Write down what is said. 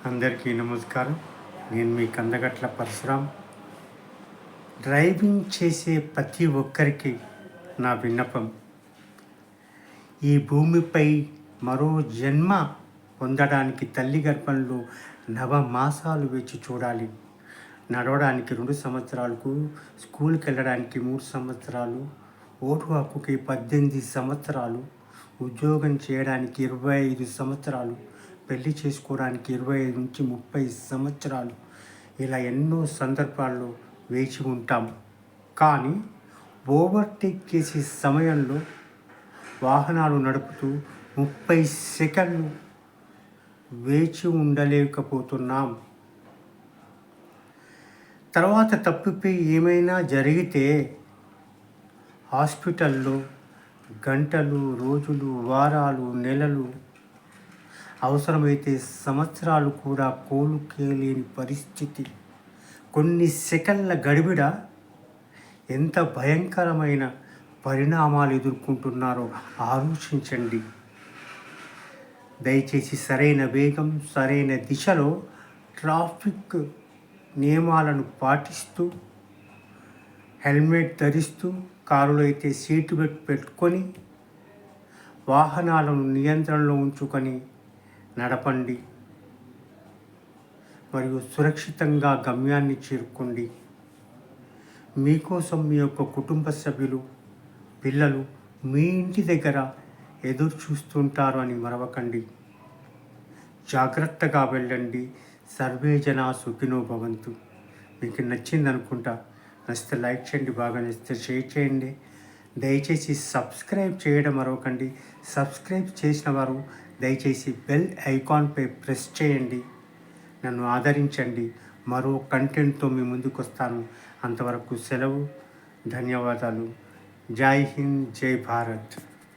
అందరికీ నమస్కారం. నేను మీ కందగట్ల పరశురాం. డ్రైవింగ్ చేసే ప్రతి ఒక్కరికి నా విన్నపం, ఈ భూమిపై మరో జన్మ పొందడానికి తల్లి గర్భంలో నవమాసాలు వేచి చూడాలి. నడవడానికి 2 సంవత్సరాలకు, స్కూల్కి వెళ్ళడానికి 3 సంవత్సరాలు, ఓటు హక్కుకి 18 సంవత్సరాలు, ఉద్యోగం చేయడానికి 25 సంవత్సరాలు, పెళ్లి చేసుకోవడానికి 25 నుంచి 30 సంవత్సరాలు, ఇలా ఎన్నో సందర్భాల్లో వేచి ఉంటాం. కానీ ఓవర్టేక్ చేసే సమయంలో వాహనాలు నడుపుతూ 30 సెకండ్లు వేచి ఉండలేకపోతున్నాం. తర్వాత తప్పిపోయి ఏమైనా జరిగితే హాస్పిటల్లో గంటలు, రోజులు, వారాలు, నెలలు, అవసరమైతే సంవత్సరాలు కూడా కోలుకోలేని పరిస్థితి. కొన్ని సెకండ్ల గడిబిడ ఎంత భయంకరమైన పరిణామాలు ఎదుర్కొంటున్నారో ఆలోచించండి. దయచేసి సరైన వేగం, సరైన దిశలో ట్రాఫిక్ నియమాలను పాటిస్తూ, హెల్మెట్ ధరిస్తూ, కారులో అయితే సీటు బెల్ట్ పెట్టుకొని వాహనాలను నియంత్రణలో ఉంచుకొని నడపండి మరియు సురక్షితంగా గమ్యాన్ని చేరుకోండి. మీకోసం మీ యొక్క కుటుంబ సభ్యులు, పిల్లలు మీ ఇంటి దగ్గర ఎదురు చూస్తుంటారు అని మరవకండి. జాగ్రత్తగా వెళ్ళండి. సర్వే జనా సుఖినో భవంతు. మీకు నచ్చింది అనుకుంటా. నచ్చితే లైక్ చేయండి, బాగా నచ్చితే షేర్ చేయండి. దయచేసి సబ్స్క్రైబ్ చేయడం మరవకండి. సబ్స్క్రైబ్ చేసిన వారు దయచేసి బెల్ ఐకాన్పై ప్రెస్ చేయండి. నన్ను ఆదరించండి. మరో కంటెంట్తో మీ ముందుకు వస్తాను. అంతవరకు సెలవు. ధన్యవాదాలు. జై హింద్, జై భారత్.